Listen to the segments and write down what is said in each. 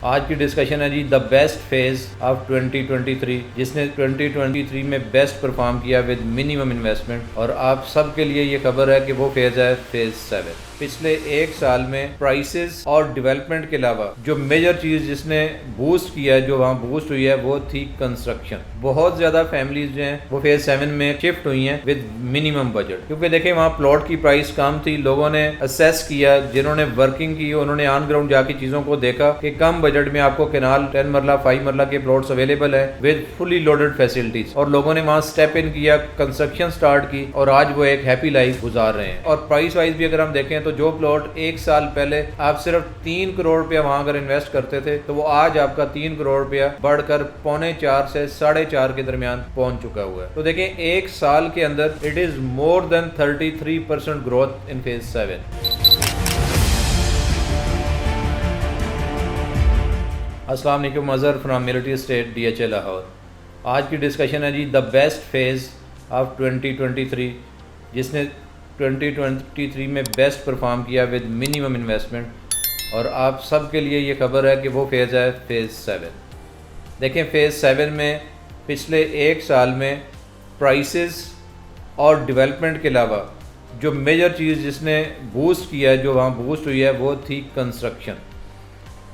आज की डिस्कशन है जी द बेस्ट फेज ऑफ 2023 जिसने 2023 में बेस्ट परफॉर्म किया विद मिनिमम इन्वेस्टमेंट। और आप सब के लिए ये खबर है कि वो फेज है फेज 7। पिछले एक साल में प्राइसेस और डेवलपमेंट के अलावा जो मेजर चीज जिसने बूस्ट किया है, जो वहाँ बूस्ट हुई है, वो थी कंस्ट्रक्शन। बहुत ज्यादा फैमिलीज जो हैं वो फेज 7 में शिफ्ट हुई हैं विद मिनिमम बजट, क्योंकि देखें वहाँ प्लॉट की प्राइस कम थी। लोगों ने असेस किया, जिन्होंने वर्किंग की उन्होंने ऑन ग्राउंड जाके चीजों को देखा कि कम बजट में आपको केनाल 10 मरला 5 मरला के प्लॉट्स अवेलेबल है विद फुली लोडेड फैसिलिटीज। और लोगों ने वहाँ स्टेप इन किया, कंस्ट्रक्शन स्टार्ट की और आज वो एक हैप्पी लाइफ गुजार रहे हैं। और प्राइस वाइज भी अगर हम देखें तो जो प्लॉट एक साल पहले आप सिर्फ 3 करोड़ रुपया वहां अगर इन्वेस्ट करते थे तो वो आज आपका 3 करोड़ रुपया बढ़कर 3.25 से 4.5 के दरमियान पहुंच चुका हुआ है। तो देखें एक साल के अंदर it is more than 33% growth in phase 7। अस्सलाम वालेकुम, Azhar from military state DHA Lahore. आज की डिस्कशन है जी द बेस्ट फेज ऑफ 2023 जिसने 2023 में बेस्ट परफॉर्म किया विद मिनिमम इन्वेस्टमेंट। और आप सब के लिए ये खबर है कि वो फेज़ है फेज़ 7। देखें फेज़ 7 में पिछले एक साल में प्राइसेस और डेवलपमेंट के अलावा जो मेजर चीज़ जिसने बूस्ट किया है, जो वहाँ बूस्ट हुई है, वो थी कंस्ट्रक्शन।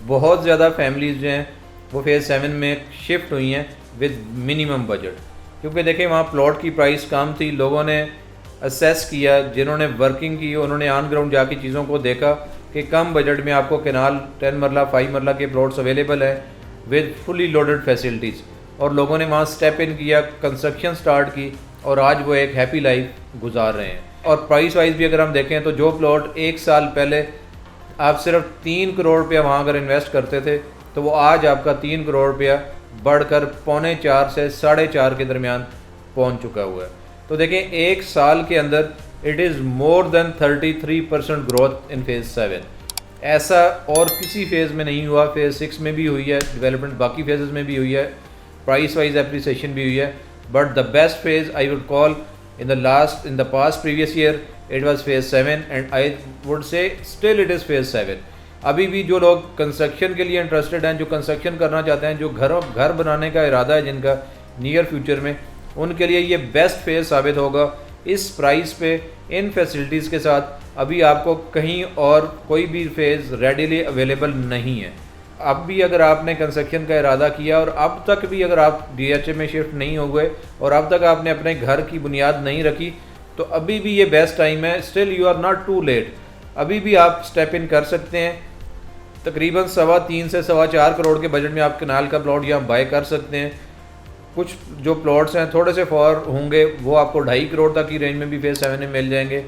बहुत ज़्यादा फैमिलीज जो हैं वो फेज़ 7 में शिफ्ट हुई हैं विद मिनिमम बजट, क्योंकि देखें वहाँ प्लॉट की प्राइस कम थी। लोगों ने असेस किया, जिन्होंने वर्किंग की उन्होंने ऑन ग्राउंड जाके चीज़ों को देखा कि कम बजट में आपको केनाल 10 मरला 5 मरला के प्लॉट्स अवेलेबल है विद फुली लोडेड फैसिलिटीज़। और लोगों ने वहाँ स्टेप इन किया, कंस्ट्रक्शन स्टार्ट की और आज वो एक हैप्पी लाइफ गुजार रहे हैं। और प्राइस वाइज भी अगर हम देखें तो जो प्लॉट एक साल पहले आप सिर्फ 3 करोड़ रुपया वहाँ अगर इन्वेस्ट करते थे तो वो आज आपका 3 करोड़ रुपया बढ़कर 3.25 से 4.5 के दरमियान पहुँच चुका हुआ है। तो देखें एक साल के अंदर it is more than 33% growth in phase 7। ऐसा और किसी फेज़ में नहीं हुआ। फेज़ 6 में भी हुई है डेवलपमेंट, बाकी फेजेस में भी हुई है, प्राइस वाइज एप्रिसिएशन भी हुई है। But the best phase I would call in the past previous year it was phase 7 and I would say still it is phase 7। अभी भी जो लोग कंस्ट्रक्शन के लिए इंटरेस्टेड हैं, जो कंस्ट्रक्शन करना चाहते हैं, जो घर बनाने का इरादा है जिनका नियर फ्यूचर में, उनके लिए ये बेस्ट फेज़ साबित होगा। इस प्राइस पे इन फैसिलिटीज़ के साथ अभी आपको कहीं और कोई भी फेज़ रेडीली अवेलेबल नहीं है। अब भी अगर आपने कंस्ट्रक्शन का इरादा किया और अब तक भी अगर आप DHA में शिफ्ट नहीं हो गए और अब तक आपने अपने घर की बुनियाद नहीं रखी, तो अभी भी ये बेस्ट टाइम है। Still you are not too late. अभी भी आप स्टेप इन कर सकते हैं। तकरीबन 3.25 से 4.25 करोड़ के बजट में आप कनाल का प्लॉट यहाँ बाय कर सकते हैं। कुछ जो प्लॉट्स हैं थोड़े से फॉर होंगे, वो आपको 2.5 करोड़ तक की रेंज में भी फेज़ 7 में मिल जाएंगे।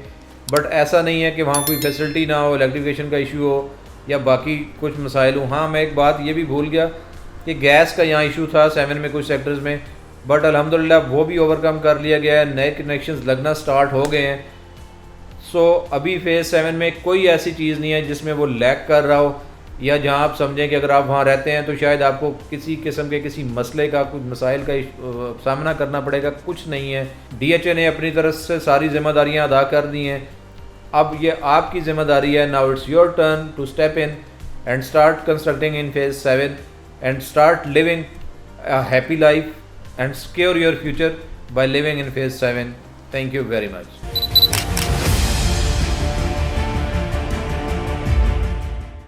बट ऐसा नहीं है कि वहाँ कोई फैसिलिटी ना हो, इलेक्ट्रिफिकेशन का इशू हो या बाकी कुछ मसाइल हो। हाँ, मैं एक बात ये भी भूल गया कि गैस का यहाँ इशू था 7 में कुछ सेक्टर्स में, बट अल्हम्दुलिल्लाह वो भी ओवरकम कर लिया गया है। नए कनेक्शंस लगना स्टार्ट हो गए हैं। सो अभी फेज़ 7 में कोई ऐसी चीज़ नहीं है जिसमें वो लैग कर रहा हो, या जहाँ आप समझें कि अगर आप वहाँ रहते हैं तो शायद आपको किसी किस्म के किसी मसले का, कुछ मसाइल का सामना करना पड़ेगा। कुछ नहीं है। DHA ने अपनी तरफ से सारी जिम्मेदारियाँ अदा कर दी हैं। अब ये आपकी जिम्मेदारी है। Now it's your turn to step in and start constructing in phase 7 and start living a happy life and secure your future by living in phase 7। Thank you very much.